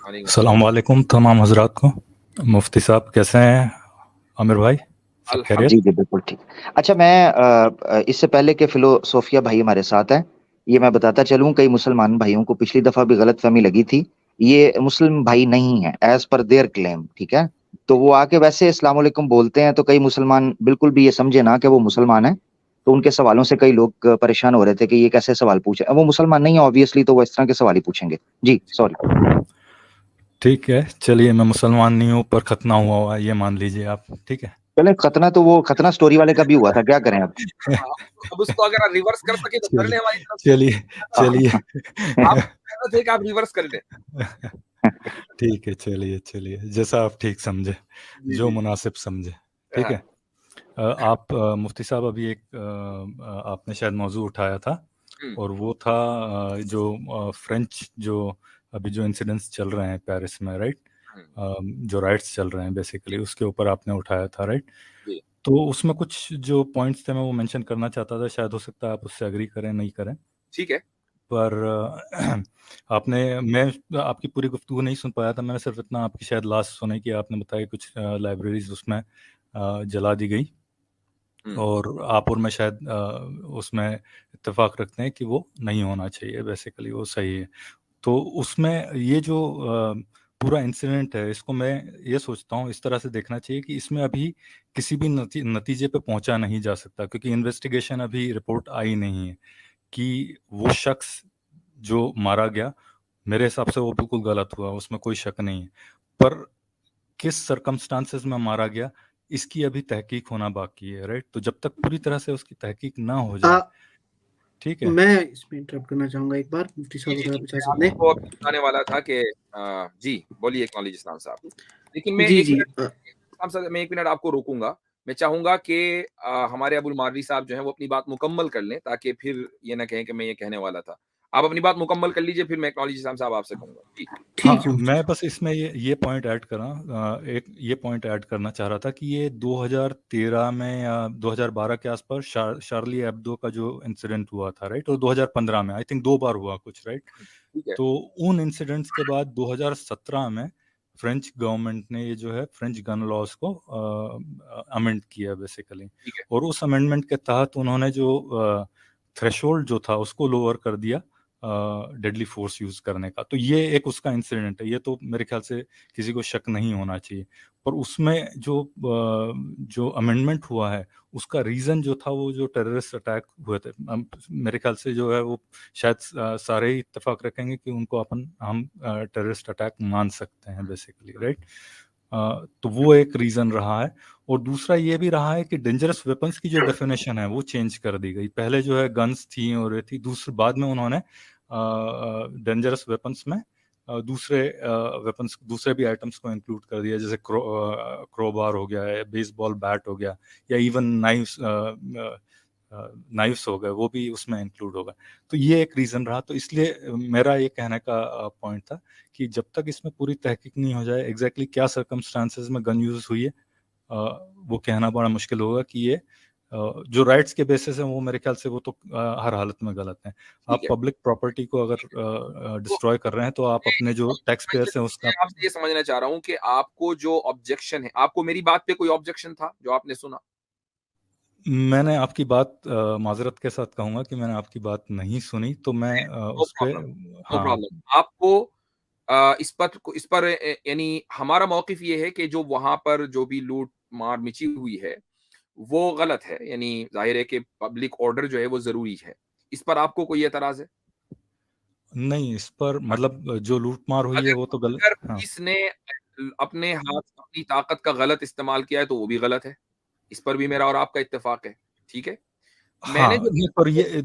वालेकुम सलाम। अस्सलाम वालेकुम तमाम हजरात को। मुफ्ती साहब कैसे हैं? आमिर भाई सब खैरियत? जी जी बिल्कुल ठीक। अच्छा, मैं इससे पहले के फिलोसोफिया भाई हमारे साथ हैं, ये मैं बताता चलूं, कई मुसलमान भाइयों को पिछली दफा भी गलतफहमी लगी थी। ये मुस्लिम भाई नहीं है एज पर देयर क्लेम, ठीक है। तो वो आके वैसे अस्सलाम वालेकुम बोलते हैं, तो कई मुसलमान बिल्कुल भी ये समझे ना कि वो मुसलमान है। तो उनके सवालों से कई लोग परेशान हो रहे थे कि ये कैसे सवाल पूछे। अब वो मुसलमान नहीं है ऑब्वियसली, तो वो इस तरह के सवाल ही पूछेंगे। जी सॉरी। ठीक है, चलिए, मैं मुसलमान नहीं हूँ पर खतना हुआ ये मान लीजिए आप, ठीक है। पहले खतना तो वो खतना स्टोरी वाले का भी हुआ था, क्या करें अब। हाँ, अब उसको अगर रिवर्स कर सके तो कर ले चलिए हमारी तरफ से। चलिए चलिए। आप कहना थे कि आप रिवर्स कर ले। ठीक है, चलिए चलिए, जैसा आप ठीक समझे, जी जो जी। मुनासिब समझे, ठीक हाँ, है। आप मुफ्ती साहब अभी एक आपने शायद मौजू उठाया था, और वो था जो फ्रेंच जो अभी जो इंसिडेंट्स चल रहे हैं पेरिस में, राइट? जो राइट्स चल रहे हैं बेसिकली उसके ऊपर आपने उठाया था, राइट? जी। तो उसमें कुछ जो पॉइंट्स थे मैं वो मेंशन करना चाहता था, शायद हो सकता है आप उससे एग्री करें नहीं करें, ठीक है। पर मैं आपकी पूरी गुफ्तगू नहीं सुन पाया था, मैंने सिर्फ इतना आपकी शायद लास्ट सुनी कि आपने बताया कि कुछ लाइब्रेरीज उसमें जला दी गई, हम्म, और आप और मैं शायद उसमें इत्तेफाक रखते हैं कि वो नहीं होना चाहिए, बेसिकली वो सही है। तो उसमें ये जो पूरा इंसिडेंट है, इसको मैं ये सोचता हूँ इस तरह से देखना चाहिए कि इसमें अभी किसी भी नतीजे पे पहुंचा नहीं जा सकता, क्योंकि इन्वेस्टिगेशन अभी रिपोर्ट आई नहीं है कि वो शख्स जो मारा गया, मेरे हिसाब से वो बिल्कुल गलत हुआ, उसमें कोई शक नहीं है, पर किस सरकमस्टांसेस में मारा गया इसकी अभी तहकीक होना बाकी है, राइट? तो जब तक पूरी तरह से उसकी तहकीक ना हो जाए, ठीक है। मैं इसमें इंटरप्ट करना चाहूंगा एक बार, मुफ्ती जी साहब जी अगर जी, आप मैं इजाजत दें। आपको अभी बताने वाला था कि जी बोलिए नॉलेज इस्लाम साहब। लेकिन मैं जी एक जी मिनट इस्लाम साहब, मैं एक मिनट आपको रोकूंगा। मैं चाहूंगा कि हमारे अबुल मारवी साहब जो हैं वो अपनी बात मुकम्मल कर लें, ताकि फिर ये ना कहें कि मैं ये कहने वाला था। आप अपनी बात मुकम्मल कर लीजिए, फिर मैं नॉलेज इस्लाम साहब आपसे कहूंगा। जी ठीक हाँ, है मुफ्ती मैं साहब। बस इसमें ये पॉइंट ऐड करा, एक ये पॉइंट ऐड करना चाह रहा था कि ये 2013 में या 2012 के आसपास शार्ली एब्दो का जो इंसिडेंट हुआ था, राइट? और 2015 में आई थिंक 2 बार हुआ कुछ, राइट? ठीक है। तो उन इंसिडेंट्स के बाद 2017 में फ्रेंच गवर्नमेंट ने ये जो है फ्रेंच गन लॉज को अमेंड किया बेसिकली, ठीक है। और उस अमेंडमेंट के तहत उन्होंने जो थ्रेशोल्ड जो था उसको लोअर कर दिया डेडली फोर्स यूज करने का। तो ये एक उसका इंसिडेंट है, ये तो मेरे ख्याल से किसी को शक नहीं होना चाहिए। पर उसमें जो अमेंडमेंट हुआ है उसका रीजन जो था वो जो टेररिस्ट अटैक हुए थे, मेरे ख्याल से जो है वो शायद सारे ही इत्तेफाक रखेंगे कि उनको हम टेररिस्ट अटैक मान सकते हैं बेसिकली, राइट? तो वो एक रीजन रहा है। और दूसरा ये भी रहा है कि डेंजरस वेपन्स की जो डेफिनेशन है वो चेंज कर दी गई। पहले जो है गन्स थी और ये थी, दूसरे बाद में उन्होंने डेंजरस वेपन्स में दूसरे वेपन्स, दूसरे भी आइटम्स को इंक्लूड कर दिया, जैसे क्रोबार हो गया है, बेसबॉल बैट हो गया, या इवन नाइफ्स नाइफ्स हो गए, वो भी उसमें इंक्लूड हो गए। तो ये एक रीजन रहा। तो इसलिए मेरा ये कहने का पॉइंट था कि जब तक इसमें पूरी तहकीक नहीं हो जाए एग्जैक्टली क्या सर्कमस्टांसेस में गन यूज हुई है, वो कहना बड़ा मुश्किल होगा कि ये जो राइट्स के बेसिस है वो मेरे ख्याल से वो तो हर हालत में गलत है। ठीक आप है। पब्लिक प्रॉपर्टी को अगर तो डिस्ट्रॉय कर रहे हैं तो आप अपने जो टैक्स पेयर्स हैं उसका। मैं आपसे ये समझना चाह रहा हूँ कि आपको जो ऑब्जेक्शन है, आपको मेरी बात पे कोई ऑब्जेक्शन था जो आपने सुना? मैंने आपकी बात माजरत के साथ कहूंगा कि मैंने आपकी बात नहीं सुनी, तो मैं नो उस पे, प्रॉब्लम, नो हाँ। प्रॉब्लम। आपको इस पर यानी हमारा मौक़िफ़ ये है कि जो वहाँ पर जो भी लूट-मार मची हुई है, वो गलत है। यानी ज़ाहिर है कि पब्लिक ऑर्डर जो है वो ज़रूरी है। इस पर आपको कोई एतराज़ है? नहीं, इस पर मतलब जो लूटमार हुई है अगर वो तो गलत, अगर हाँ। पुलिस ने अपने हाथ, अपनी ताकत का गलत इस्तेमाल किया है तो वो भी गलत है। इस पर भी मेरा और आपका इत्तेफ़ाक है। ठीक है? मैंने हाँ, जो नहीं, पर ये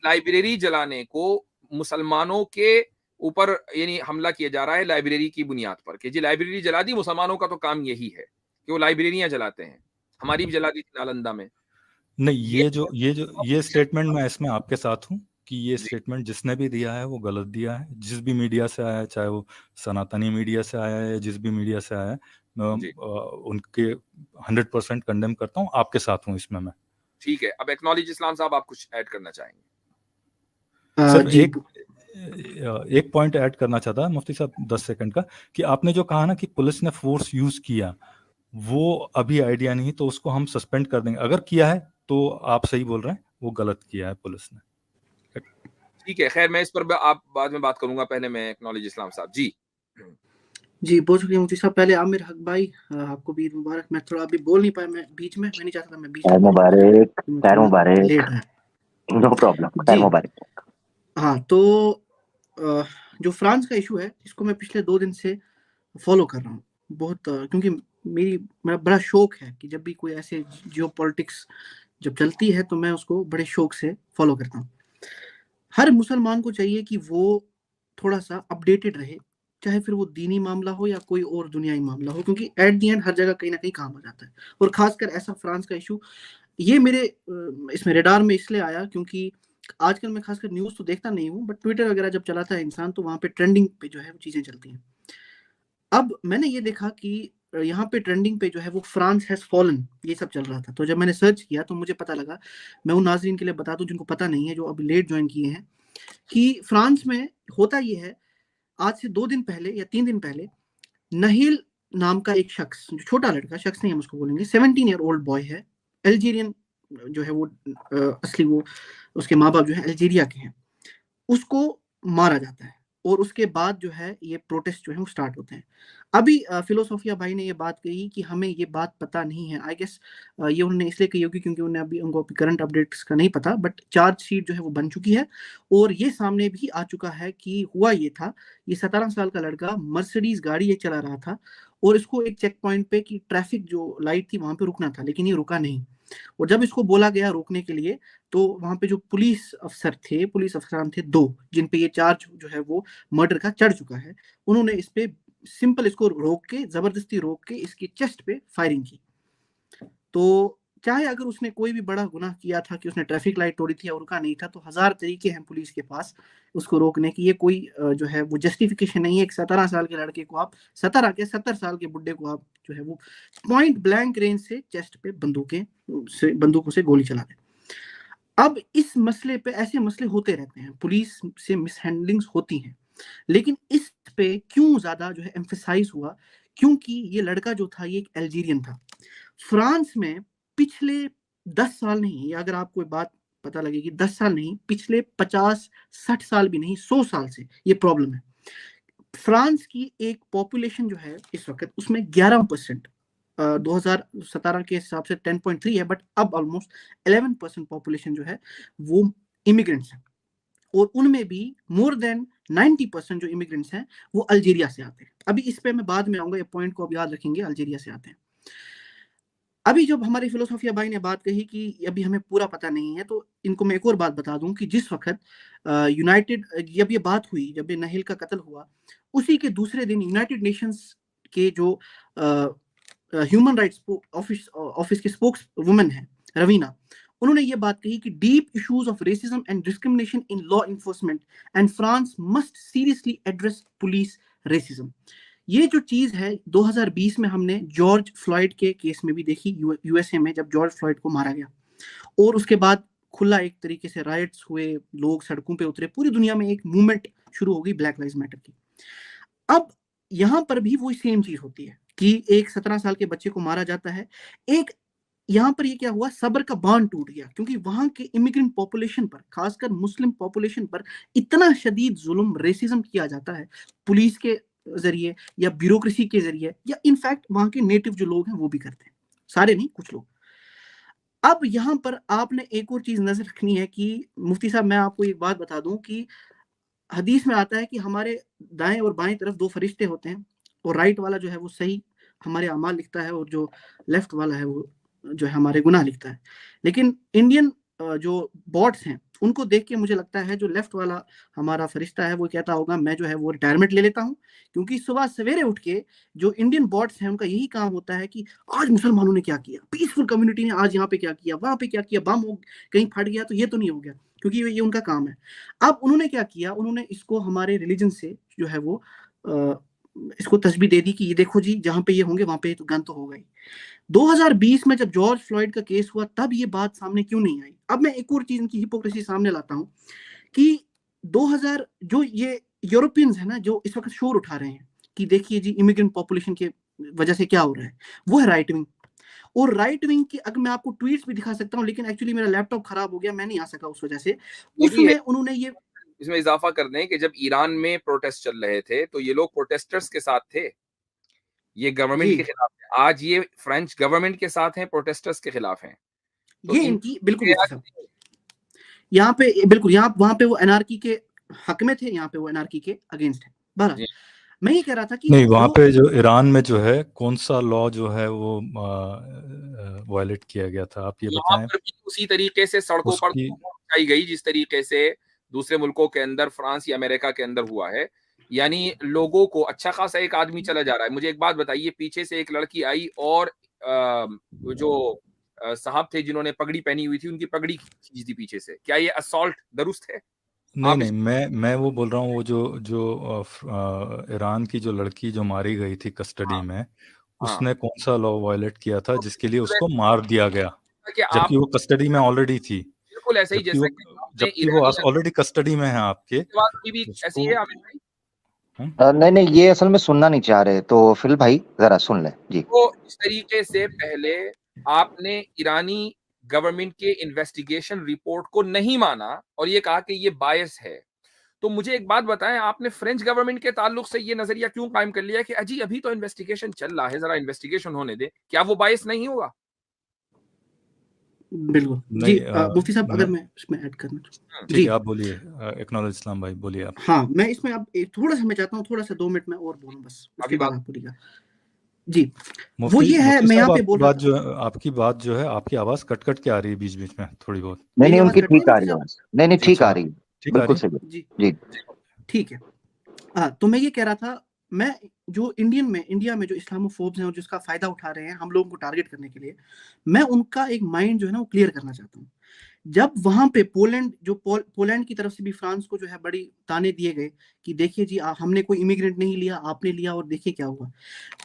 लाइब्रेरी जलाने को मुसलमानों के ऊपर यानी हमला किया जा रहा है लाइब्रेरी की बुनियाद पर कि जी लाइब्रेरी जला दी, मुसलमानों का तो काम यही है कि वो लाइब्रेरियाँ जलाते हैं। हमारी भी जला दी थी नालंदा में। नहीं, ये ये स्टेटमेंट मैं इसमें आपके साथ हूँ कि ये जी, स्टेटमेंट जिसने भी दिया है वो गलत दिया है, जिस भी मीडिया से आया है, चाहे वो सनातनी मीडिया से आया है या जिस भी मीडिया से आया है, मैं जी। उनके 100% कंडेम करता हूँ, आपके साथ हूँ इसमें मैं। ठीक है। अब एक्नॉलेज इस्लाम साहब आप कुछ ऐड करना चाहेंगे? सिर्फ जी एक पॉइंट ऐड करना चाहता मुफ्ती साहब 10 सेकंड का, कि आपने जो कहा ना कि पुलिस ने फोर्स यूज किया, वो अभी आइडिया नहीं, तो उसको हम सस्पेंड कर देंगे। अगर किया है तो आप सही बोल रहे हैं, वो गलत किया है पुलिस ने। ठीक है, खैर मैं इस पर आप बाद में बात करूंगा, पहले मैं एक्नॉलेज इस्लाम साहब जी। जी बहुत शुक्रिया मुफ्ती साहब। पहले आमिर हक भाई आपको भी ईद मुबारक। मैं थोड़ा अभी बोल नहीं पाया, मैं बीच में, मैं नहीं चाहता था मैं बीच में मुबारक, खैर थोड़ा मुबारक, लेट है नो प्रॉब्लम, खैर जी। मुबारक। हाँ तो जो फ्रांस का इशू है इसको मैं पिछले 2 दिन से फॉलो कर रहा हूँ बहुत, क्योंकि मेरा बड़ा शौक है कि जब भी कोई ऐसे जियो पॉलिटिक्स जब चलती है तो मैं उसको बड़े शौक से फॉलो करता हूँ। हर मुसलमान को चाहिए कि वो थोड़ा सा अपडेटेड रहे, चाहे फिर वो दीनी मामला हो या कोई और दुनियाई मामला हो, क्योंकि एट दी एंड हर जगह कहीं ना कहीं काम आ जाता है। और खासकर ऐसा फ्रांस का इशू ये मेरे इसमें रेडार में इसलिए आया क्योंकि आजकल मैं खासकर न्यूज़ तो देखता नहीं हूँ, बट ट्विटर वगैरह जब चलाता है इंसान तो वहाँ पे ट्रेंडिंग पे जो है वो चीज़ें चलती हैं। अब मैंने ये देखा कि यहाँ पे ट्रेंडिंग पे जो है वो फ्रांस हैज फॉलन ये सब चल रहा था। तो जब मैंने सर्च किया तो मुझे पता लगा, मैं उन नाज़रीन के लिए बता दूं जिनको पता नहीं है, जो अभी लेट ज्वाइन किए हैं, कि फ्रांस में होता ये है, आज से 2 दिन पहले या 3 दिन पहले नहील नाम का एक शख्स, जो छोटा लड़का, शख्स नहीं हम उसको बोलेंगे, 17 ईयर ओल्ड बॉय है, अल्जीरियन जो है वो असली वो उसके माँ बाप जो है अल्जीरिया के हैं, उसको मारा जाता है। और उसके बाद जो है ये प्रोटेस्ट जो है वो स्टार्ट होते हैं। अभी फिलोसोफिया भाई ने ये बात कही कि हमें ये बात पता नहीं है। आई गेस ये उन्होंने इसलिए कही होगी क्योंकि उन्हें अभी उनको अभी करंट अपडेट्स का नहीं पता, बट चार्जशीट जो है वो बन चुकी है और ये सामने भी आ चुका है कि हुआ ये था, ये 17 साल का लड़का मर्सिडीज गाड़ी ये चला रहा था और इसको एक चेक पॉइंट पे की ट्रैफिक जो लाइट थी वहां पे रुकना था, लेकिन ये रुका नहीं। और जब इसको बोला गया रोकने के लिए तो वहां पे जो पुलिस अफसरान थे 2, जिन पे ये चार्ज जो है वो मर्डर का चढ़ चुका है, उन्होंने इस पे सिंपल इसको रोक के, जबरदस्ती रोक के इसकी चेस्ट पे फायरिंग की। तो चाहे अगर उसने कोई भी बड़ा गुनाह किया था कि उसने ट्रैफिक लाइट तोड़ी थी और रुका नहीं था, तो 1000 तरीके हैं पुलिस के पास उसको रोकने की। ये कोई जो है वो जस्टिफिकेशन नहीं है। एक 17 साल के लड़के को आप 70 साल के बुड्ढे को आप जो है वो पॉइंट ब्लैंक रेंज से चेस्ट पे बंदूकों से गोली चला दें। अब इस मसले पे, ऐसे मसले होते रहते हैं, पुलिस से मिसहैंडलिंग्स होती हैं, लेकिन इस पे क्यों ज्यादा जो है एम्फेसाइज हुआ, क्योंकि ये लड़का जो था ये एक अल्जीरियन था। फ्रांस में पिछले 10 साल नहीं, अगर आपको बात पता लगेगी, 10 साल नहीं, पिछले 50-60 साल भी नहीं, 100 साल से ये प्रॉब्लम है। फ्रांस की एक पॉपुलेशन जो है इस वक्त उसमें 11%, 2017 के हिसाब से 10.3 है, बट अब ऑलमोस्ट 11% पॉपुलेशन जो है वो इमिग्रेंट्स हैं। और उनमें भी मोर देन 90% जो इमिग्रेंट्स हैं वो अल्जीरिया से आते हैं। अभी इस पे मैं बाद में आऊंगा, ये पॉइंट को अब याद रखेंगे, अल्जीरिया से आते हैं। अभी जब हमारे फिलोसोफिया भाई ने बात कही कि अभी हमें पूरा पता नहीं है, तो इनको मैं एक और बात बता दूं कि जिस वक्त यूनाइटेड, जब ये बात हुई, जब ये नहील का कत्ल हुआ, उसी के दूसरे दिन यूनाइटेड नेशंस के जो ह्यूमन राइट्स ऑफिस के स्पोक्स वुमन है रवीना, उन्होंने ये बात कही कि deep issues of racism and discrimination in law enforcement and France must seriously address police racism. ये जो चीज है 2020 में हमने जॉर्ज फ्लॉयड के केस में भी देखी, यूएसए में जब जॉर्ज फ्लॉयड को मारा गया और उसके बाद खुला एक तरीके से राइट्स हुए, लोग सड़कों पे उतरे, पूरी दुनिया में एक मूवमेंट शुरू हो गई ब्लैक लाइव्स मैटर की। अब यहाँ पर भी वो सेम चीज होती है कि एक 17 साल के बच्चे को मारा जाता है। एक यहाँ पर ये क्या हुआ, सब्र का बांध टूट गया, क्योंकि वहां के इमिग्रेंट पॉपुलेशन पर, खासकर मुस्लिम पॉपुलेशन पर इतना शदीद जुल्म, रेसिज्म किया जाता है पुलिस के जरिए या ब्यूरोक्रेसी के जरिए, या इनफैक्ट वहां के नेटिव जो लोग हैं वो भी करते हैं, सारे नहीं, कुछ लोग। अब यहाँ पर आपने एक और चीज नजर रखनी है कि मुफ्ती साहब, मैं आपको एक बात बता दूं कि हदीस में आता है कि हमारे दाएं और बाएं तरफ 2 फरिश्ते होते हैं, और राइट वाला जो है वो सही हमारे अमाल लिखता है और जो लेफ्ट वाला है वो जो है हमारे गुनाह लिखता है। लेकिन इंडियन जो बॉट्स हैं उनको देख के मुझे लगता है जो लेफ्ट वाला हमारा फरिश्ता है वो कहता होगा मैं जो है वो रिटायरमेंट ले लेता हूँ, क्योंकि सुबह सवेरे उठ के जो इंडियन बॉट्स हैं उनका यही काम होता है कि आज मुसलमानों ने क्या किया, पीसफुल कम्युनिटी ने आज यहाँ पे क्या किया, वहां पे क्या किया, बम हो कहीं फट गया तो ये तो नहीं हो गया, क्योंकि ये उनका काम है। अब उन्होंने क्या किया, उन्होंने इसको हमारे रिलीजन से जो है वो इसको तस्बीह दे दी कि ये देखो जी, जहां पे ये होंगे वहां पे तो गन तो होगा ही। 2020 में जब जॉर्ज फ्लॉयड का केस हुआ तब ये बात सामने क्यों नहीं आई? अब मैं एक और चीज इनकी हिपोक्रेसी सामने लाता हूं कि 2000 जो ये यूरोपियंस है ना जो इस वक्त शोर उठा रहे हैं कि देखिए जी इमिग्रेंट पॉपुलेशन के वजह से क्या हो रहा है, वो है राइट विंग। और राइट विंग की अगर मैं आपको ट्वीट्स भी दिखा सकता हूँ, लेकिन एक्चुअली मेरा लैपटॉप खराब हो गया, मैं नहीं आ सका उस वजह से। उसमें उन्होंने ये इसमें इजाफा कर दें कि जब ईरान में प्रोटेस्ट चल रहे थे तो ये लोग प्रोटेस्टर्स के साथ थे, ये गवर्नमेंट के खिलाफ है। आज ये फ्रेंच गवर्नमेंट के साथ हैं, प्रोटेस्टर्स के खिलाफ हैं। तो ये इनकी बिल्कुल यहाँ पे बिल्कुल वहां पे वो एनआरकी के हक में थे, यहाँ पे वो एनआरकी के अगेंस्ट है। बहरहाल मैं ये कह रहा था कि नहीं, वहां पे जो ईरान में जो है कौन सा लॉ जो है वो वायलेट किया गया था, आप ये बताएं। पर भी उसी तरीके से सड़कों पर पहुंचाई गई जिस तरीके से दूसरे मुल्कों के अंदर, फ्रांस या अमेरिका के अंदर हुआ है। यानी लोगों को अच्छा खासा एक आदमी चला जा रहा है। मुझे एक बात बताइए, पीछे से एक लड़की आई और जो साहब थे जिन्होंने पगड़ी पहनी हुई थी, उनकी पगड़ी खींच दी पीछे से। क्या ये असॉल्ट दुरुस्त है? नहीं, मैं वो बोल रहा हूँ, वो जो ईरान की जो लड़की जो मारी गई थी कस्टडी में, उसने कौन सा लॉ वायलेट किया था जिसके लिए उसको मार दिया गया, जबकि वो कस्टडी में ऑलरेडी थी? बिल्कुल ऐसे ही जबकि वो ऑलरेडी कस्टडी में है आपके। ऐसी है आमिर भाई? नहीं, ये असल में सुनना नहीं चाह रहे, तो फिल भाई जरा सुन ले जी। तो इस तरीके से पहले आपने ईरानी गवर्नमेंट के इन्वेस्टिगेशन रिपोर्ट को नहीं माना और ये कहा कि ये बायस है। तो मुझे एक बात बताएं, आपने फ्रेंच गवर्नमेंट के ताल्लुक से ये नजरिया क्यों कायम कर लिया कि अजी अभी तो इन्वेस्टिगेशन चल रहा है, जरा इन्वेस्टिगेशन होने दे? क्या वो बायस नहीं होगा? बिल्कुल जी। मुफ्ती साहब अगर मैं इसमें ऐड करना जी, आप बोलिए। एक्नॉलेज इस्लाम भाई, बोलिए आप। हाँ, मैं इसमें अब थोड़ा सा मैं चाहता हूँ, थोड़ा सा 2 मिनट में और बोलूं, बस उसके बाद आप बोलिएगा जी। वो ये है, मैं यहाँ पे बोल रहा था, आपकी बात जो है, आपकी आवाज कट कट के आ रही है बीच बीच में थोड़ी बहुत। नहीं, उनकी ठीक आ रही है। नहीं, ठीक आ रही है, बिल्कुल सही जी। ठीक है। हाँ, तो मैं ये कह रहा था, मैं जो इंडिया में जो इस्लामोफोब्स हैं और जिसका फायदा उठा रहे हैं हम लोगों को टारगेट करने के लिए, मैं उनका एक माइंड जो है ना वो क्लियर करना चाहता हूँ। जब वहां पे पोलैंड की तरफ से भी फ्रांस को जो है बड़ी ताने दिए गए कि देखिए जी हमने कोई इमिग्रेंट नहीं लिया, आपने लिया और देखिए क्या हुआ।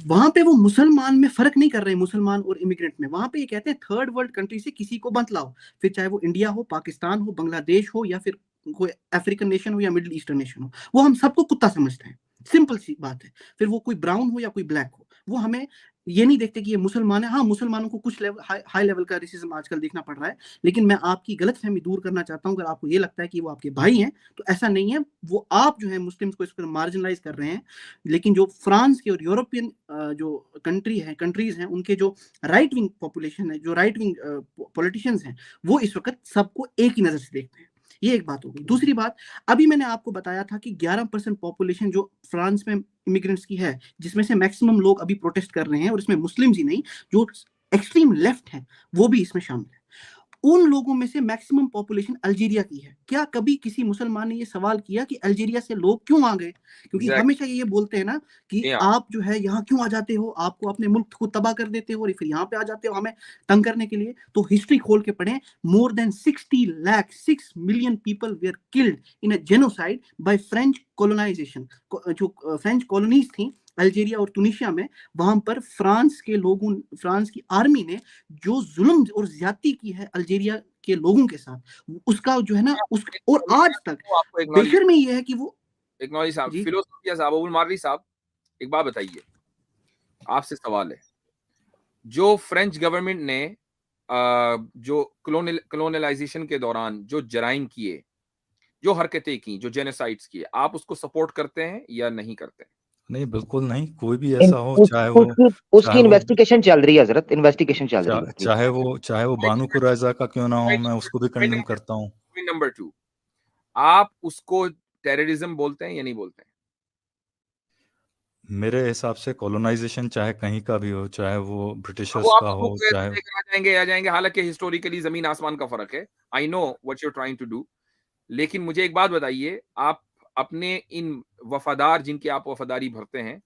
वहां पे वो मुसलमान में फर्क नहीं कर रहे, मुसलमान और इमिग्रेंट में। वहां पे ये कहते हैं थर्ड वर्ल्ड कंट्री से किसी को मत लाओ, फिर चाहे वो इंडिया हो, पाकिस्तान हो, बांग्लादेश हो, या फिर कोई अफ्रीकन नेशन हो या मिडिल ईस्टर्न नेशन हो, वो हम सबको कुत्ता समझते हैं। सिंपल सी बात है। फिर वो कोई ब्राउन हो या कोई ब्लैक हो, वो हमें ये नहीं देखते कि ये मुसलमान है। हाँ, मुसलमानों को कुछ हाई लेवल का रेसिज्म आजकल देखना पड़ रहा है, लेकिन मैं आपकी गलतफहमी दूर करना चाहता हूं। अगर आपको ये लगता है कि वो आपके भाई हैं तो ऐसा नहीं है। वो आप जो है मुस्लिम्स को इस पर मार्जिनलाइज कर रहे हैं। लेकिन जो फ्रांस के और यूरोपियन जो कंट्रीज हैं, उनके जो राइट विंग पॉपुलेशन है, जो राइट विंग पॉलिटिशियंस हैं, वो इस वक्त सबको एक ही नजर से देखते हैं। ये एक बात होगी। दूसरी बात, अभी मैंने आपको बताया था कि 11% पॉपुलेशन जो फ्रांस में इमिग्रेंट्स की है, जिसमें से मैक्सिमम लोग अभी प्रोटेस्ट कर रहे हैं, और इसमें मुस्लिम्स ही नहीं, जो एक्सट्रीम लेफ्ट है वो भी इसमें शामिल है। उन लोगों में से मैक्सिमम पॉपुलेशन अल्जीरिया की है। क्या कभी किसी मुसलमान ने ये सवाल किया कि अल्जीरिया से लोग क्यों आ गए? क्योंकि हमेशा ये बोलते हैं ना कि आप जो है यहाँ क्यों आ जाते हो, आपको अपने मुल्क को तबाह कर देते हो और फिर यहाँ पे आ जाते हो हमें तंग करने के लिए। तो हिस्ट्री खोल के पढ़ें, more than 60 lakh 6 million people were killed in a genocide by French colonization. जो फ्रेंच कॉलोनीज थी अल्जीरिया और तुनिशिया में, वहां पर फ्रांस की आर्मी ने जो जुल्म और ज्यादती की है अल्जीरिया के लोगों के साथ, उसका जो है ना और आज तक बेशर्मी ये है कि वो फिलोसोफिया साहब, अबुल मार्ली साहब, एक बात बताइए, आपसे सवाल है। जो फ्रेंच गवर्नमेंट ने जो कॉलोनियलाइजेशन के दौरान जो जराइम किए, जो हरकतें की, जो जेनोसाइड्स किए, आप उसको सपोर्ट करते हैं या नहीं करते? नहीं, बिल्कुल नहीं। कोई भी ऐसा हो, चाहे वो उसकी इन्वेस्टिगेशन चल रही है हजरत, इन्वेस्टिगेशन चल रही है। चाहे वो बानू कुरैजा का क्यों ना हो, मैं उसको भी कंडेम करता हूँ। नंबर 2, आप उसको टेररिज्म बोलते हैं या नहीं बोलते हैं? मेरे हिसाब से कॉलोनाइजेशन चाहे कहीं का भी हो, चाहे वो ब्रिटिशर्स का हो, चाहे आ जाएंगे। हालांकि हिस्टोरिकली जमीन आसमान का फर्क है। I know what you are trying to do, लेकिन मुझे एक बात बताइए, आप अपने इन वफादार, जिनकी आप वफादारी भरते हैं,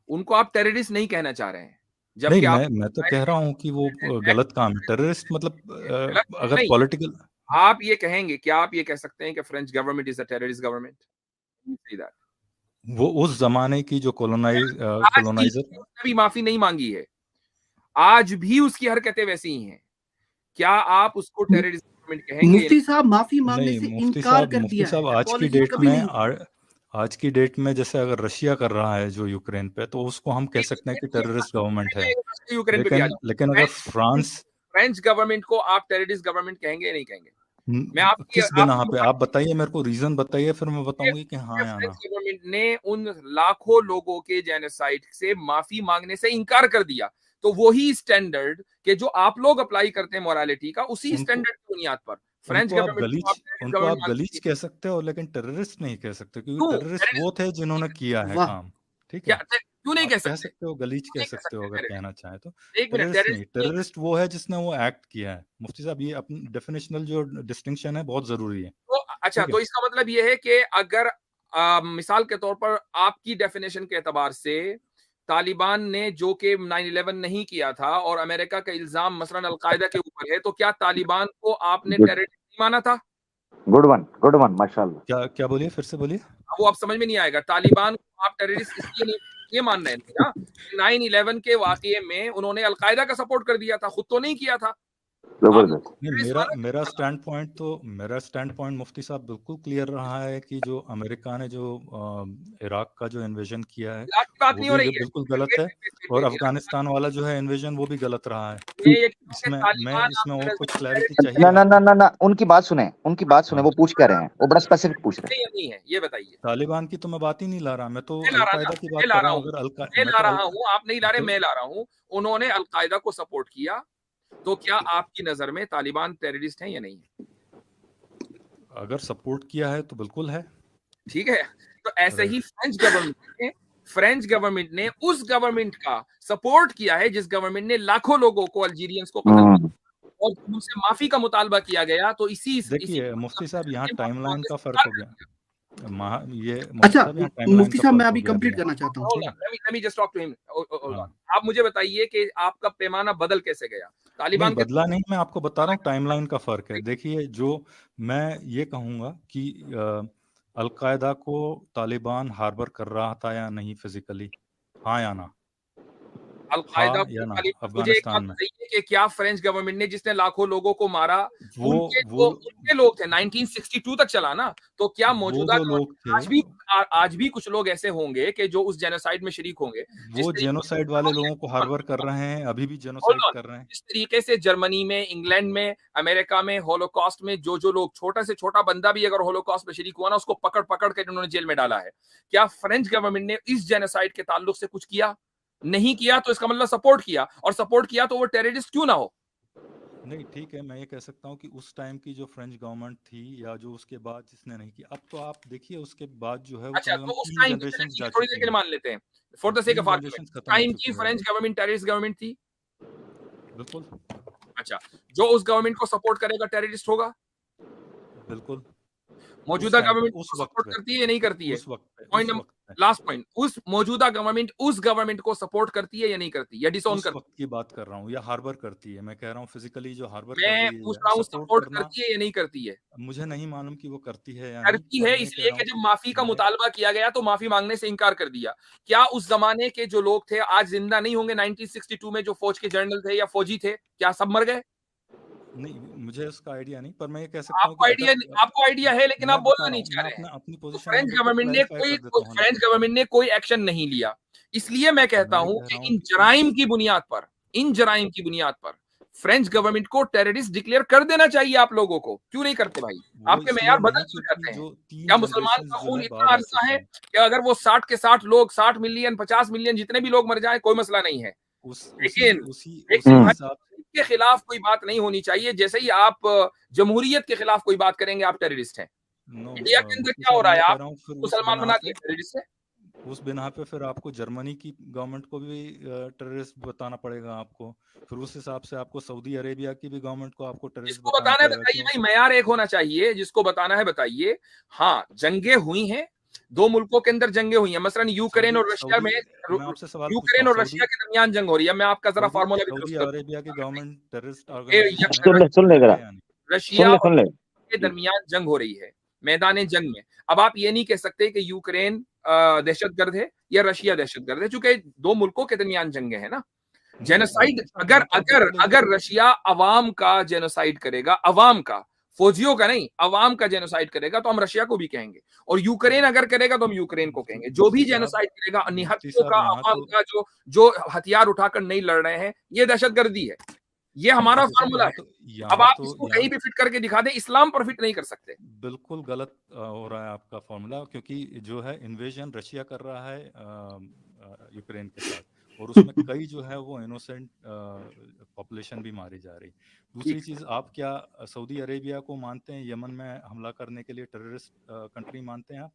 उनको आप टेररिस्ट नहीं कहना चाह रहे हैं? जबकि मैं तो कह रहा हूं कि वो गलत काम है। टेररिस्ट मतलब अगर पॉलिटिकल, आप ये कहेंगे, क्या आप ये कह सकते हैं कि French government is a terrorist government? वो उस जमाने की जो कॉलोनाइजर भी माफी नहीं मांगी है, आज भी उसकी हरकतें वैसी ही हैं। क्या आप उसको टेररिस्ट गवर्नमेंट कहेंगे मुफ्ती साहब माफी मांगने नहीं से मुफ्ती इनकार साहब कर मुफ्ती दिया साहब है, आज की अपॉलजी डेट कभी में नहीं की। आज की डेट में जैसे अगर रशिया कर रहा है जो यूक्रेन पे, तो उसको हम कह सकते हैं कि टेररिस्ट गवर्नमेंट है। यूक्रेन पे भी आ लेकिन अगर फ्रांस फ्रेंच गवर्नमेंट को आप टेररिस्ट गवर्नमेंट कहेंगे या नहीं कहेंगे? मैं आपकी किस बिना पे आप बताइए, मेरे को रीजन बताइए, फिर मैं बताऊंगी कि हाँ या ना। फ्रेंच गवर्नमेंट ने उन लाखों लोगों के जेनोसाइड से माफी मांगने से इनकार कर दिया, तो वही स्टैंडर्ड के जो आप लोग अप्लाई करते हैं मोरालिटी का, उसी स्टैंडर्ड की बुनियाद पर फ्रेंच उनको आप गलीच कह सकते हो, लेकिन टेररिस्ट नहीं कह सकते, क्योंकि टेररिस्ट वो थे जिन्होंने किया है काम। ठीक है, क्यों नहीं कह सकते हो, गलीच कह सकते हो अगर कहना चाहे तो। एक मिनट, टेररिस्ट वो है जिसने वो एक्ट किया है। मुफ्ती साहब ये अपनी डेफिनेशनल जो डिस्टिंक्शन है बहुत जरूरी है। तो अच्छा, तो इसका मतलब ये है कि अगर मिसाल के तौर पर आपकी डेफिनेशन के एतबार से तालिबान ने जो कि 9/11 नहीं किया था और अमेरिका का इल्जाम मसलन अलकायदा के ऊपर है, तो क्या तालिबान को आपने टेररिस्ट नहीं माना था? गुड वन माशाल्लाह। क्या बोलिए, फिर से बोलिए। वो आप समझ में नहीं आएगा। तालिबान को आप टेररिस्ट इसलिए नहीं ये मान रहे थे ना, 9/11 के वाकये में उन्होंने अलकायदा का सपोर्ट कर दिया था, खुद तो नहीं किया था। मेरा स्टैंड पॉइंट मुफ्ती साहब बिल्कुल क्लियर रहा है कि जो अमेरिका ने जो इराक का जो इन्वेजन किया है बात नहीं हो रही है, बिल्कुल गलत है, और अफगानिस्तान वाला जो है इन्वेजन वो भी गलत रहा है। इसमें और कुछ क्लैरिटी चाहिए। ना उनकी बात सुने, वो पूछ क्या रहे हैं, वो बड़ा स्पेसिफिक पूछ रहे हैं। नहीं है, ये बताइए। तालिबान की तो मैं बात ही नहीं ला रहा, मैं तो अलकायदा की बात कर रहा हूँ। मैं ला रहा हूँ, आप नहीं ला रहे, मैं ला रहा हूँ। उन्होंने अलकायदा को सपोर्ट किया, तो क्या आपकी नजर में तालिबान टेररिस्ट हैं या नहीं है? अगर सपोर्ट किया है तो बिल्कुल है। ठीक है, तो ऐसे ही फ्रेंच गवर्नमेंट ने उस गवर्नमेंट का सपोर्ट किया है जिस गवर्नमेंट ने लाखों लोगों को, अल्जीरियंस को कत्ल किया और उनसे माफी का मुतालबा किया गया। तो देखिए मुफ्ती साहब, यहाँ टाइमलाइन का फर्क हो गया। अच्छा मुफ्ती साहब, मैं अभी कंप्लीट करना चाहता हूँ। Let me just talk to him. आप मुझे बताइए कि आपका पैमाना बदल कैसे गया? तालिबान नहीं बदला नहीं, मैं आपको बता रहा हूँ टाइमलाइन का फर्क है। देखिए, जो मैं ये कहूंगा कि अलकायदा को तालिबान हार्बर कर रहा था या नहीं फिजिकली, हाँ या ना? अलकायदा मुझे एक बात बताइए कि क्या फ्रेंच गवर्नमेंट ने जिसने लाखों लोगों को मारा उनके लोग थे, 1962 तक चला ना, तो क्या मौजूदा लोग आज भी कुछ लोग ऐसे होंगे कि जो उस जेनोसाइड में शरीक होंगे? वो जेनोसाइड वाले लोगों को हार्बर कर रहे हैं, अभी भी जेनोसाइड कर रहे हैं। इस तरीके से जर्मनी में, इंग्लैंड में, अमेरिका में होलोकॉस्ट में जो लोग, छोटा से छोटा बंदा भी अगर होलोकॉस्ट में शरीक हुआ ना, उसको पकड़ पकड़ के उन्होंने जेल में डाला है। क्या फ्रेंच गवर्नमेंट ने इस जेनोसाइड के ताल्लुक से कुछ किया? नहीं किया, तो इसका मतलब सपोर्ट किया, और सपोर्ट किया तो वो टेररिस्ट क्यों ना हो? नहीं, ठीक है, मैं ये कह सकता हूँ कि उस टाइम की जो फ्रेंच गवर्नमेंट थी या जो उसके बाद जिसने नहीं किया, अब तो आप देखिए उसके बाद जो है वो अच्छा, तो उस टाइम थोड़ी देर के लिए मान लेते हैं, for the sake of argument, time की फ्रेंच गवर्नमेंट टेररिस्ट गवर्नमेंट थी? बिल्कुल। अच्छा, जो उस गवर्नमेंट को सपोर्ट करेगा टेररिस्ट होगा? बिल्कुल। मौजूदा गवर्नमेंट उसको सपोर्ट करती है या नहीं करती है? पॉइंट नंबर लास्ट पॉइंट, उस मौजूदा गवर्नमेंट उस गवर्नमेंट को सपोर्ट करती है या नहीं करती, या डिसोन करती है? वक्त की बात कर रहा हूँ, या हार्बर करती है। मैं कह रहा हूँ फिजिकली जो हार्बर कर मैं रही है, पूछ रहा हूँ सपोर्ट करती है या नहीं करती है? मुझे नहीं मालूम कि वो करती है या करती है, इसलिए कि जब माफी का मुतालबा किया गया तो माफी मांगने से इनकार कर दिया। क्या उस जमाने के जो लोग थे आज जिंदा नहीं होंगे? 1962 में जो फौज के जनरल थे या फौजी थे, क्या सब मर गए? नहीं, मुझे उसका आइडिया नहीं, पर मैं ये कह सकता हूँ आपको आइडिया है, लेकिन आप बोलना नहीं चाह रहे हैं। अपनी पोजीशन फ्रेंच गवर्नमेंट ने कोई एक्शन नहीं लिया। इसलिए मैं कहता हूं कि इन जराइम की बुनियाद पर फ्रेंच गवर्नमेंट को टेररिस्ट डिक्लेयर कर देना चाहिए। आप लोगों को क्यों नहीं करते भाई? आपके मेयार बदल क्यों जाते हैं? क्या मुसलमान का खून इतना अरसा है कि अगर वो 60 के 60 लोग, 60 मिलियन, 50 मिलियन, जितने भी लोग मर जाए कोई मसला नहीं है, लेकिन के खिलाफ कोई बात नहीं होनी चाहिए। जैसे ही आप जमहूरियत के खिलाफ कोई बात करेंगे, आप टेररिस्ट हैं। इंडिया के अंदर क्या हो रहा है? आप मुसलमान बना दिए टेररिस्ट है। उस बिना पे फिर आपको जर्मनी की गवर्नमेंट को भी टेररिस्ट बताना पड़ेगा आपको, फिर उस हिसाब से आपको सऊदी अरेबिया की भी गवर्नमेंट को आपको टेररिस्ट बताना है। बताइए भाई, मेयार एक होना चाहिए, जिसको बताना है बताइए। हाँ, जंगें हुई हैं, दो मुल्कों के अंदर जंगें हुई हैं, मसलन यूक्रेन और रशिया में, यूक्रेन और रशिया के दरमियान जंग हो रही है। मैं आपका जरा फार्मूला सऊदी अरेबिया की गवर्नमेंट टेररिस्ट रशिया के दरमियान जंग हो रही है, मैदान जंग में। अब आप ये नहीं कह सकते कि यूक्रेन दहशतगर्द है या रशिया दहशतगर्द है, चूंकि दो मुल्कों के दरमियान जंगे हैं ना। जेनोसाइड अगर रशिया अवाम का जेनोसाइड करेगा, अवाम का, फौजियों का नहीं, अवाम का जेनोसाइड करेगा तो हम रशिया को भी कहेंगे, और यूक्रेन अगर करेगा तो हम यूक्रेन को कहेंगे। जो भी जेनोसाइड करेगा निहत्थों का, अवाम का, जो हथियार उठाकर नहीं लड़ रहे हैं, ये दहशतगर्दी है। ये हमारा फार्मूला है। अब आप इसको कहीं भी फिट करके दिखा दें, इस्लाम पर फिट नहीं कर सकते। बिल्कुल गलत हो रहा है आपका फॉर्मूला, क्योंकि जो है इन्वेजन रशिया कर रहा है यूक्रेन के साथ, और उसमें कई जो है वो इनोसेंट पॉपुलेशन भी मारी जा रही। दूसरी चीज, आप क्या सऊदी अरेबिया को मानते हैं यमन में हमला करने के लिए टेररिस्ट कंट्री मानते हैं आप?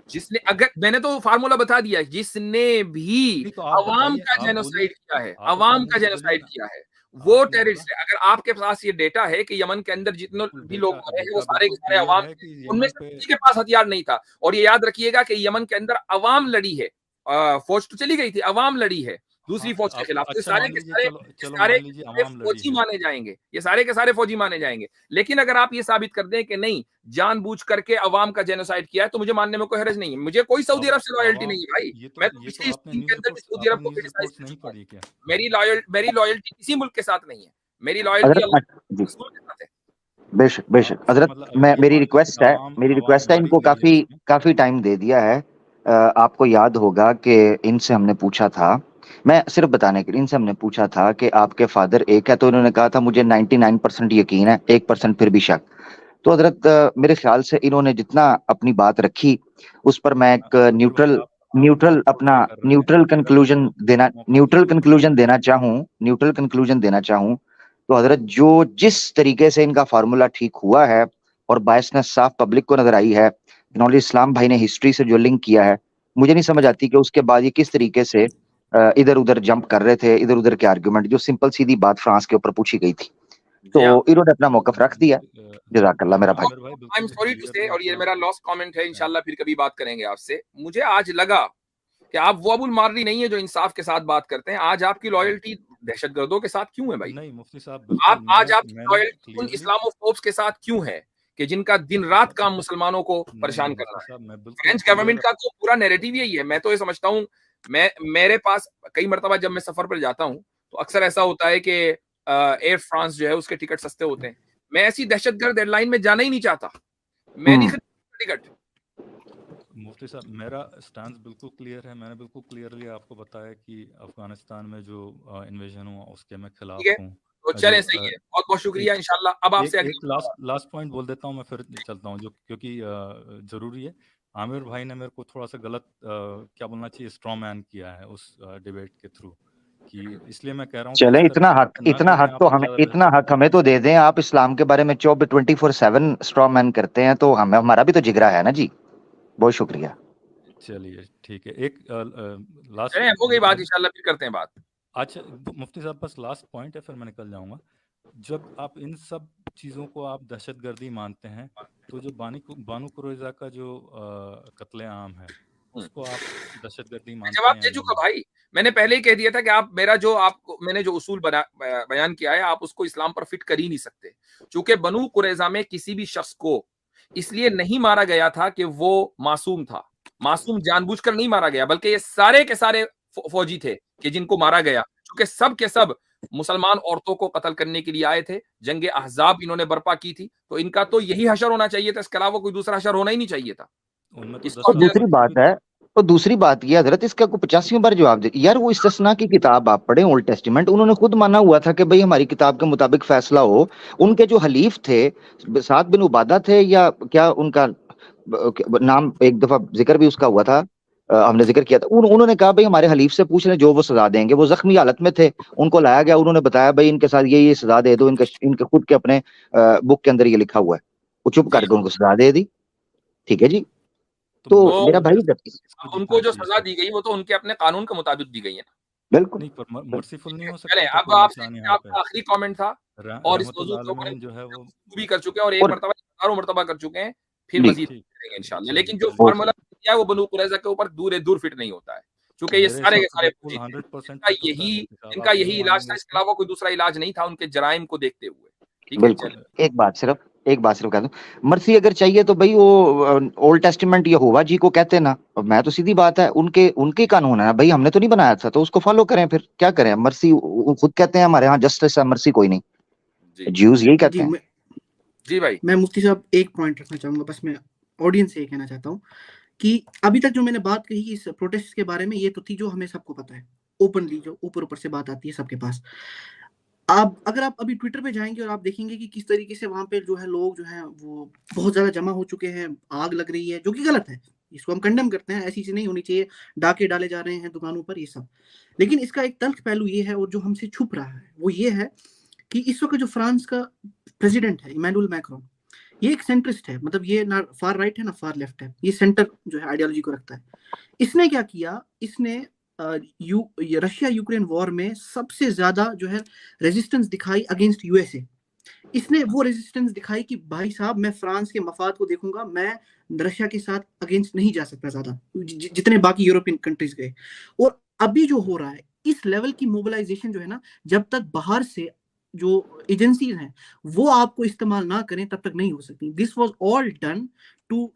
जिसने, अगर मैंने तो फार्मूला बता दिया, जिसने भी तो अवाम का जेनोसाइड किया है, अवाम का जेनोसाइड किया है, वो टेररिस्ट है। अगर आपके पास ये डेटा है कि यमन के अंदर जितने भी लोग मरे हैं वो सारे के सारे अवाम, उनमें से किसी के पास हथियार नहीं था। और ये याद रखिएगा कि यमन के अंदर अवाम लड़ी है, फौज तो चली गई थी, अवाम लड़ी है दूसरी फौज के खिलाफ। तो सारे के सारे फौजी माने जाएंगे, ये सारे के सारे फौजी माने जाएंगे। लेकिन अगर आप ये साबित कर दें कि नहीं, जानबूझ करके अवाम का जेनोसाइड किया है, तो मुझे मानने में कोई हर्ज नहीं है। मुझे कोई सऊदी अरब से लॉयल्टी नहीं है भाई। मैं तो पिछली स्कीम के अंदर सऊदी अरब को क्रिटिसाइज नहीं पड़ी क्या? मेरी लॉयल्टी किसी मुल्क के साथ नहीं है, मेरी लॉयल्टी अल्लाह के रसूल के साथ है। बेशक बेशक हजरत, मेरी रिक्वेस्ट है, इनको काफी टाइम दे दिया है। आपको याद होगा कि इनसे हमने पूछा था, मैं सिर्फ बताने के लिए, इनसे हमने पूछा था कि आपके फादर एक है, तो उन्होंने कहा था मुझे 99% यकीन है, 1% फिर भी शक। तो हजरत मेरे ख्याल से इन्होंने जितना अपनी बात रखी उस पर मैं एक न्यूट्रल कंक्लूजन देना चाहूं तो हजरत जो जिस तरीके से इनका फार्मूला ठीक हुआ है और बायसनेस साफ पब्लिक को नजर आई है, नॉलेज इस्लाम भाई ने हिस्ट्री से जो लिंक किया है, मुझे नहीं समझ आती कि उसके बाद ये किस तरीके से इधर उधर जंप कर रहे थे, इधर उधर के आर्गुमेंट, जो सिंपल सीधी बात फ्रांस के ऊपर पूछी गई थी, तो इन्होंने अपना मौकफ रख दिया। जज़ाकल्लाह मेरा भाई। आई एम सॉरी टू से, और ये मेरा लॉस्ट कमेंट है, इंशाल्लाह फिर कभी बात करेंगे आपसे। मुझे आज लगा कि आप वो अबुल मार्ली नहीं है जो इंसाफ के साथ बात करते हैं। आज आपकी लॉयल्टी दहशतगर्दों के साथ क्यों है भाई? नहीं मुफ्ती साहब, आज आपकी लॉयल्टी उन इस्लामोफोब्स के साथ क्यों है कि जिनका दिन रात काम मुसलमानों को परेशान करना है? फ्रेंच गवर्नमेंट का तो पूरा नैरेटिव यही है। मैं तो ये समझता हूँ, मेरे पास कई मरतबा जब मैं सफर पर जाता हूँ तो अक्सर ऐसा होता है कि एयर फ्रांस जो है उसके टिकट सस्ते होते हैं। मैं ऐसी दहशतगर्द एयरलाइन में जाना ही नहीं चाहता, मैं नहीं खरीदता टिकट। मुफ्ती साहब, मेरा स्टैंड बिल्कुल क्लियर है। मैंने बिल्कुल क्लियरली आपको बताया कि अफगानिस्तान में जो इन्वेजन हुआ उसके मैं खिलाफ हूँ। तो चलें, सही है, बहुत बहुत शुक्रिया। इंशाल्लाह अब आपसे एक लास्ट पॉइंट बोल देता हूँ, मैं फिर चलता हूँ, जो क्योंकि जरूरी है। आमिर भाई ने मेरे को थोड़ा सा गलत क्या बोलना चाहिए, स्ट्रॉ मैन किया है उस डिबेट के थ्रू, कि इसलिए मैं कह रहा हूँ चले इतना हक हमें तो दे दें। आप इस्लाम के बारे में 24/7 स्ट्रॉ मैन करते हैं, तो हमें, हमारा भी तो जिगरा है ना जी। बहुत शुक्रिया। चलिए ठीक है, एक लास्ट हो गई बात, इंशाल्लाह फिर करते हैं बात। अच्छा मुफ्ती साहब, बस लास्ट पॉइंट है, फिर मैं निकल जाऊंगा। जब आप इन सब चीज़ों को आप दहशतगर्दी मानते हैं, तो जो बानू कुरैज़ा का जो कत्लेआम है उसको आप दहशतगर्दी मानते हैं? जवाब दे चुका भाई, मैंने पहले ही कह दिया था कि आप मैंने जो उसूल बयान किया है, आप उसको इस्लाम पर फिट कर ही नहीं सकते। चूंकि बनू कुरैज़ा में किसी भी शख्स को इसलिए नहीं मारा गया था कि वो मासूम था, मासूम जानबूझकर नहीं मारा गया, बल्कि ये सारे के सारे फौजी थे कि जिनको मारा गया, क्योंकि सब के सब मुसलमान औरतों को कत्ल करने के लिए आए थे। जंगे अहज़ाब इन्होंने बर्पा की थी, तो इनका तो यही हशर होना चाहिए था, इसके अलावा कोई दूसरा हशर होना ही नहीं चाहिए था। तो दूसरी बात ये हजरत, इसका को 85 बार जवाब दे यार। वो इस्तिस्ना की किताब आप पढ़े, ओल्ड टेस्टिमेंट, उन्होंने खुद माना हुआ था कि भाई हमारी किताब के मुताबिक फैसला हो। उनके जो हलीफ थे, साद बिन उबादा थे या क्या उनका नाम, एक दफा जिक्र भी उसका हुआ था, हमने जिक्र किया था। उन्होंने कहा भाई हमारे हलीफ से पूछ लें, जो वो सजा देंगे। वो जख्मी हालत में थे, उनको लाया गया, उन्होंने बताया भाई इनके साथ ये सजा दे दो, इनके खुद के अपने बुक के अंदर ये लिखा हुआ है। वो चुप करके उनको सजा दे दी। ठीक है जी। तो मेरा भाई, उनको जो सजा दी गई वो तो उनके अपने कानून के मुताबिक दी गई है। बिल्कुल मर्सीफुल नहीं हो सकता। अब आपका आखिरी कमेंट था, और इस मौजूद जो है वो भी कर चुके हैं, और एक मर्तबा हजारों मर्तबा कर चुके हैं, फिर मजीद करेंगे इंशाल्लाह। लेकिन जो फार्मूला है वो बनू कुरैज़ा के ऊपर दूर फिट नहीं होता है, क्योंकि ये सारे के सारे इनका यही इलाज था, इसके अलावा कोई दूसरा इलाज नहीं था उनके जराइम को देखते हुए। ठीक है, एक बात सिर्फ कह दूं, मर्सी अगर चाहिए तो भाई वो ओल्ड टेस्टामेंट यहोवा जी को कहते ना, मैं तो सीधी बात है, उनके कानून है ना भाई, हमने तो नहीं बनाया था, तो उसको फॉलो करें। फिर क्या करें, मर्सी खुद कहते हैं हमारे यहाँ जस्टिस है, मर्सी कोई नहीं, ज्यूज यही कहते हैं। जी भाई। मैं मुफ्ती साहब एक पॉइंट रखना चाहूंगा, बस मैं ऑडियंस से ये कहना चाहता हूँ कि अभी तक जो मैंने बात कही इस प्रोटेस्ट के बारे में, ये तो थी जो हमें सबको पता है, ओपनली जो ऊपर ऊपर से बात आती है सबके पास। अगर आप अभी ट्विटर पे जाएंगे और आप देखेंगे कि किस तरीके से वहां पे जो है लोग जो है वो बहुत ज्यादा जमा हो चुके हैं, आग लग रही है, जो कि गलत है, इसको हम कंडेम करते हैं, ऐसी चीज नहीं होनी चाहिए, डाके डाले जा रहे हैं दुकानों पर, ये सब। लेकिन इसका एक तल्ख पहलू ये है और जो हमसे छुप रहा है वो ये है कि इस वक्त जो फ्रांस का प्रेसिडेंट है इमैनुअल मैक्रोन, ये एक सेंट्रिस्ट है, मतलब ये ना फार राइट है ना फार लेफ्ट है, ये सेंटर जो है आइडियोलॉजी को रखता है। इसने क्या किया, इसने रशिया यूक्रेन वॉर में सबसे ज्यादा जो है रेजिस्टेंस दिखाई अगेंस्ट यूएसए। इसने वो रेजिस्टेंस दिखाई कि भाई साहब मैं फ्रांस के मफाद को देखूंगा, मैं रशिया के साथ अगेंस्ट नहीं जा सकता ज्यादा, जितने बाकी यूरोपियन कंट्रीज गए। और अभी जो हो रहा है, इस लेवल की मोबिलाइजेशन जो है ना, जब तक बाहर से जो एजेंसीज हैं वो आपको इस्तेमाल ना करें तब तक नहीं हो सकती। This was all done to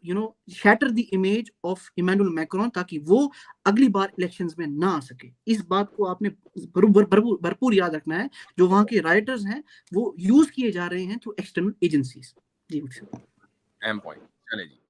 shatter the image of Emmanuel Macron, ताकि वो अगली बार इलेक्शंस में ना आ सके। इस बात को आपने भरपूर याद रखना है। जो वहां के राइटर्स हैं वो यूज किए जा रहे हैं through external agencies. G M point, चले जी।